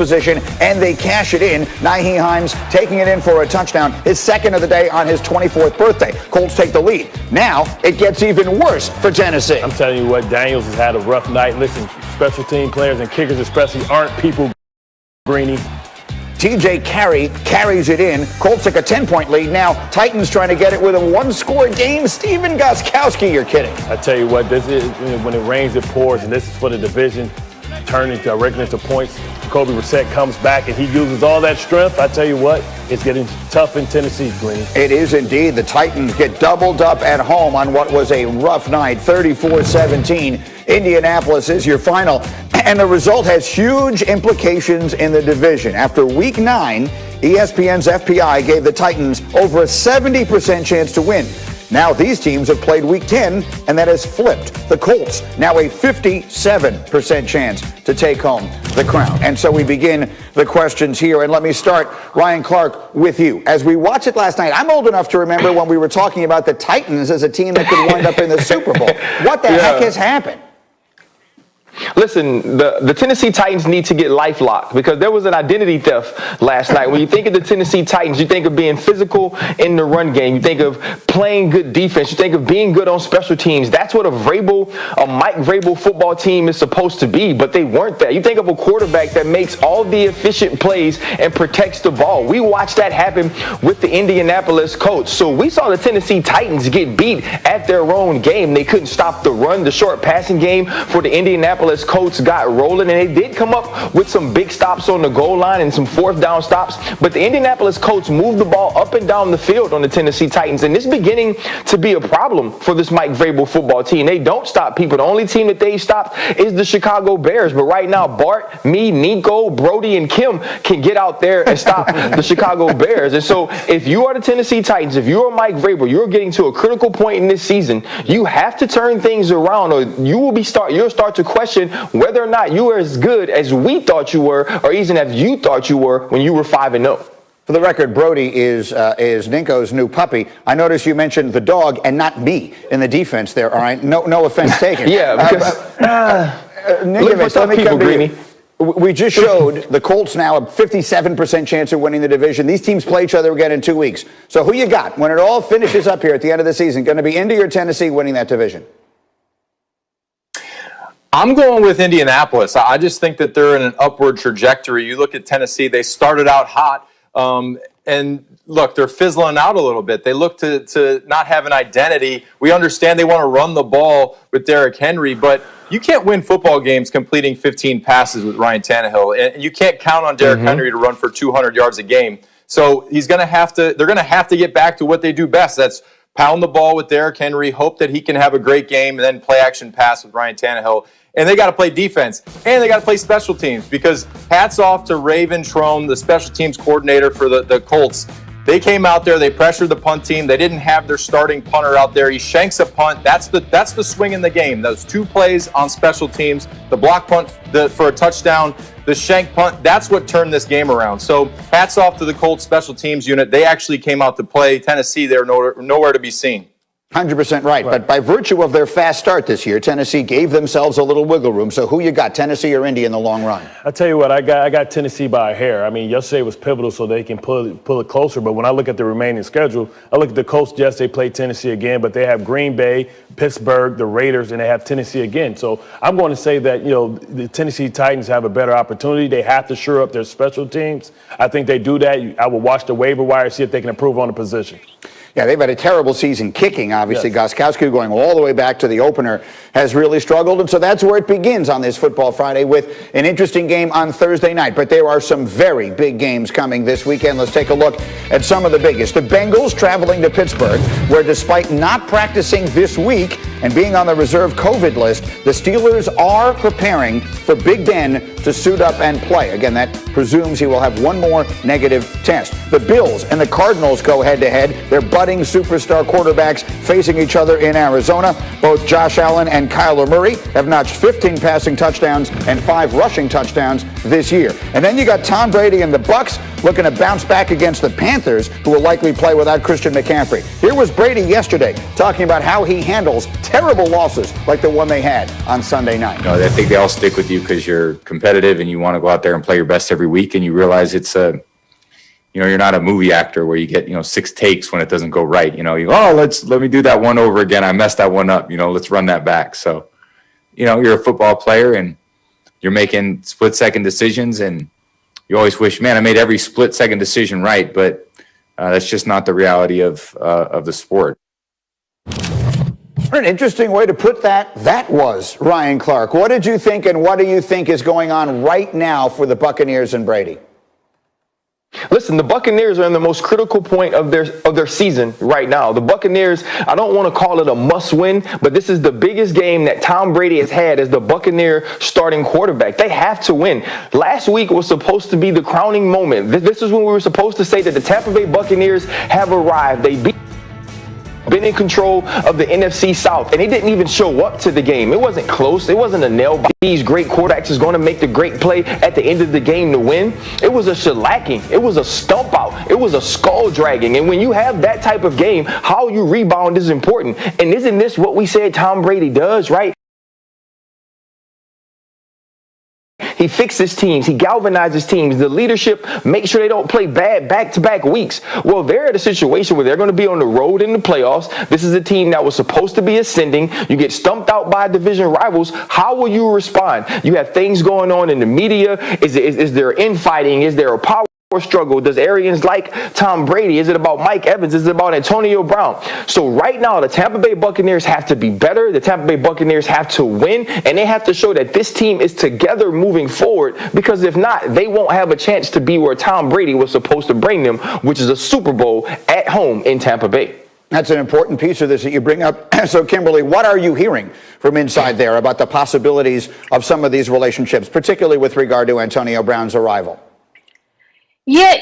position, and they cash it in. Nyheim Hines taking it in for a touchdown, his second of the day on his 24th birthday. Colts take the lead. Now it gets even worse for Tennessee. I'm telling you what, Daniels has had a rough night. Listen, special team players and kickers especially aren't people, Greeny. TJ carries it in. Colts take a 10-point lead. Now Titans trying to get it with a one-score game. Steven Gostkowski, you're kidding. I tell you what, this is when it rains, it pours, and this is for the division. Turning directly into points. Jacoby Brissett comes back and he uses all that strength. I tell you what, it's getting tough in Tennessee, Green. It is indeed. The Titans get doubled up at home on what was a rough night, 34-17. Indianapolis is your final. And the result has huge implications in the division. After week 9, ESPN's FPI gave the Titans over a 70% chance to win. Now these teams have played week 10, and that has flipped. The Colts now a 57% chance to take home the crown. And so we begin the questions here. And let me start, Ryan Clark, with you. As we watched it last night, I'm old enough to remember when we were talking about the Titans as a team that could wind up in the Super Bowl. What the heck has happened? Listen, the Tennessee Titans need to get LifeLock because there was an identity theft last night. When you think of the Tennessee Titans, you think of being physical in the run game. You think of playing good defense. You think of being good on special teams. That's what a Mike Vrabel football team is supposed to be, but they weren't that. You think of a quarterback that makes all the efficient plays and protects the ball. We watched that happen with the Indianapolis Colts. So we saw the Tennessee Titans get beat at their own game. They couldn't stop the run, the short passing game for the Indianapolis Colts got rolling, and they did come up with some big stops on the goal line and some fourth down stops, but the Indianapolis Colts moved the ball up and down the field on the Tennessee Titans, and this is beginning to be a problem for this Mike Vrabel football team. They don't stop people. The only team that they've stopped is the Chicago Bears, but right now Bart, me, Nico, Brody, and Kim can get out there and stop the Chicago Bears. And so if you are the Tennessee Titans, if you are Mike Vrabel, you're getting to a critical point in this season. You have to turn things around, or you'll start to question whether or not you are as good as we thought you were, or even as you thought you were when you were 5-0. For the record, Brody is Ninko's new puppy. I noticed you mentioned the dog and not me in the defense there. All right, no offense taken. Yeah, because let me come to you. We just showed the Colts now a 57% chance of winning the division. These teams play each other again in 2 weeks. So who you got when it all finishes up here at the end of the season? Going to be Indy or Tennessee winning that division? I'm going with Indianapolis. I just think that they're in an upward trajectory. You look at Tennessee, they started out hot, and look, they're fizzling out a little bit. They look to not have an identity. We understand they want to run the ball with Derrick Henry, but you can't win football games completing 15 passes with Ryan Tannehill, and you can't count on Derrick Henry to run for 200 yards a game. So they're going to have to get back to what they do best. That's pound the ball with Derrick Henry, hope that he can have a great game, and then play action pass with Ryan Tannehill. And they got to play defense, and they got to play special teams, because hats off to Raven Trone, the special teams coordinator for the Colts. They came out there, they pressured the punt team. They didn't have their starting punter out there. He shanks a punt. That's the swing in the game. Those 2 plays on special teams, the block punt for a touchdown, the shank punt, that's what turned this game around. So hats off to the Colts special teams unit. They actually came out to play. Tennessee, they're nowhere to be seen. 100% right. But by virtue of their fast start this year, Tennessee gave themselves a little wiggle room. So who you got, Tennessee or Indy in the long run? I tell you what, I got Tennessee by a hair. I mean, yesterday was pivotal so they can pull it closer. But when I look at the remaining schedule, I look at the Colts. Yes, they play Tennessee again, but they have Green Bay, Pittsburgh, the Raiders, and they have Tennessee again. So I'm going to say that, the Tennessee Titans have a better opportunity. They have to shore up their special teams. I think they do that. I will watch the waiver wire, see if they can improve on the position. Yeah, they've had a terrible season kicking, obviously. Yes. Gostkowski, going all the way back to the opener, has really struggled. And so that's where it begins on this Football Friday with an interesting game on Thursday night. But there are some very big games coming this weekend. Let's take a look at some of the biggest. The Bengals traveling to Pittsburgh, where despite not practicing this week and being on the reserve COVID list, the Steelers are preparing for Big Ben to suit up and play. Again, that presumes he will have one more negative test. The Bills and the Cardinals go head-to-head. They're budding superstar quarterbacks facing each other in Arizona. Both Josh Allen and Kyler Murray have notched 15 passing touchdowns and 5 rushing touchdowns this year. And then you got Tom Brady and the Bucs looking to bounce back against the Panthers, who will likely play without Christian McCaffrey. Here was Brady yesterday talking about how he handles terrible losses like the one they had on Sunday night. You know, I think they all stick with you because you're competitive and you want to go out there and play your best every week, and you realize it's you're not a movie actor where you get 6 takes when it doesn't go right. Let me do that one over again. I messed that one up. Let's run that back. So, you're a football player and you're making split-second decisions, and you always wish, man, I made every split-second decision right, but that's just not the reality of the sport. What an interesting way to put that. That was Ryan Clark. What did you think, and what do you think is going on right now for the Buccaneers and Brady? Listen, the Buccaneers are in the most critical point of their season right now. The Buccaneers, I don't want to call it a must-win, but this is the biggest game that Tom Brady has had as the Buccaneer starting quarterback. They have to win. Last week was supposed to be the crowning moment. This is when we were supposed to say that the Tampa Bay Buccaneers have arrived. They been in control of the NFC South, and he didn't even show up to the game. It wasn't close. It wasn't a nail biter. These great quarterbacks is going to make the great play at the end of the game to win. It was a shellacking. It was a stump out. It was a skull dragging. And when you have that type of game, how you rebound is important. And isn't this what we said Tom Brady does, right? He fixes teams. He galvanizes teams. The leadership makes sure they don't play bad back-to-back weeks. Well, they're at a situation where they're going to be on the road in the playoffs. This is a team that was supposed to be ascending. You get stumped out by division rivals. How will you respond? You have things going on in the media. Is there infighting? Is there a power struggle? Does Arians like Tom Brady? Is it about Mike Evans? Is it about Antonio Brown? So right now, the Tampa Bay Buccaneers have to be better. The Tampa Bay Buccaneers have to win, and they have to show that this team is together moving forward, because if not, they won't have a chance to be where Tom Brady was supposed to bring them, which is a Super Bowl at home in Tampa Bay. That's an important piece of this that you bring up. So, Kimberly, what are you hearing from inside there about the possibilities of some of these relationships, particularly with regard to Antonio Brown's arrival? Yeah,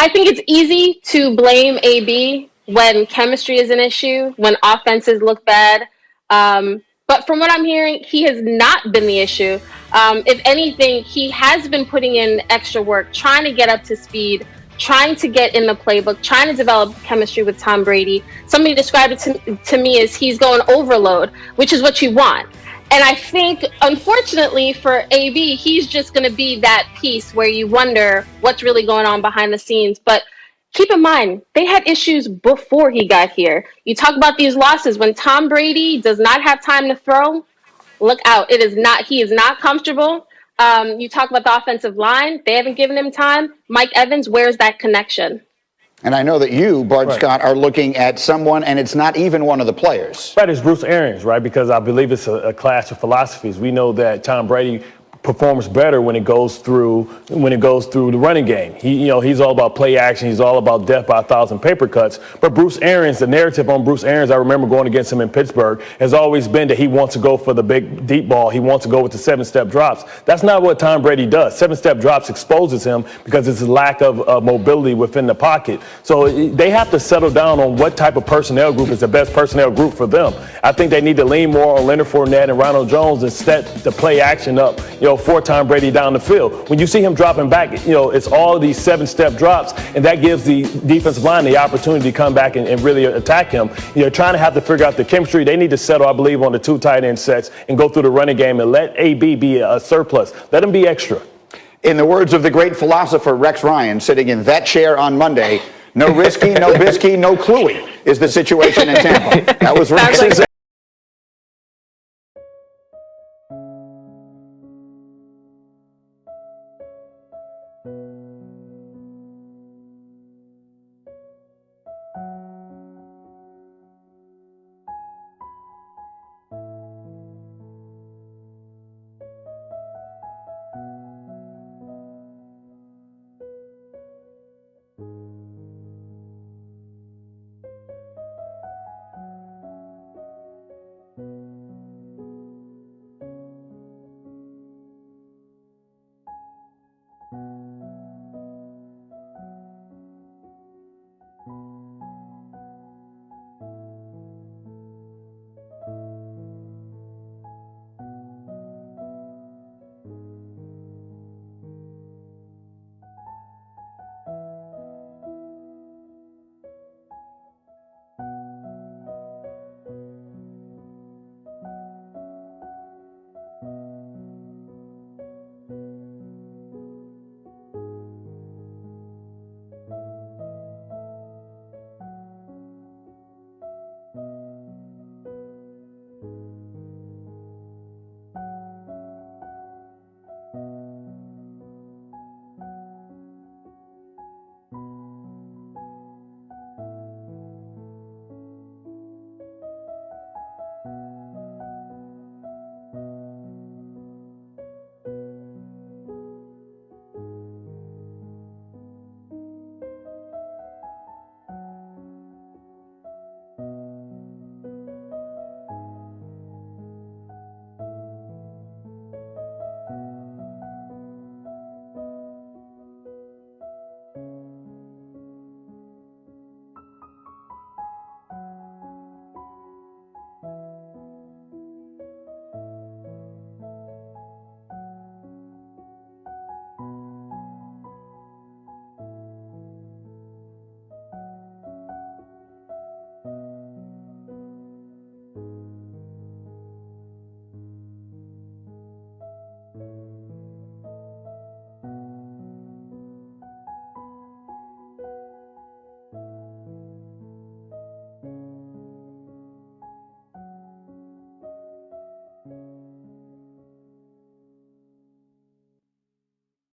I think it's easy to blame AB when chemistry is an issue, when offenses look bad. But from what I'm hearing, he has not been the issue. If anything, he has been putting in extra work, trying to get up to speed, trying to get in the playbook, trying to develop chemistry with Tom Brady. Somebody described it to me as he's going overload, which is what you want. And I think, unfortunately for AB, he's just going to be that piece where you wonder what's really going on behind the scenes. But keep in mind, they had issues before he got here. You talk about these losses. When Tom Brady does not have time to throw, look out. He is not comfortable. You talk about the offensive line. They haven't given him time. Mike Evans, where's that connection? And I know that you, Bart Scott, are looking at someone, and it's not even one of the players. Right, it's Bruce Arians, right? Because I believe it's a clash of philosophies. We know that Tom Brady performs better when it goes through the running game. He's all about play action. He's all about death by 1,000 paper cuts. But Bruce Arians, the narrative on Bruce Arians, I remember going against him in Pittsburgh, has always been that he wants to go for the big deep ball. He wants to go with the 7-step drops. That's not what Tom Brady does. 7-step drops exposes him because it's a lack of mobility within the pocket. So they have to settle down on what type of personnel group is the best personnel group for them. I think they need to lean more on Leonard Fournette and Ronald Jones and set the play action up, for Tom Brady down the field. When you see him dropping back, it's all these 7-step drops, and that gives the defensive line the opportunity to come back and really attack him. Trying to have to figure out the chemistry. They need to settle, I believe, on the 2 tight end sets and go through the running game and let AB be a surplus. Let him be extra. In the words of the great philosopher Rex Ryan, sitting in that chair on Monday, no risky, no bisky, no cluey is the situation in Tampa. That was Rex's.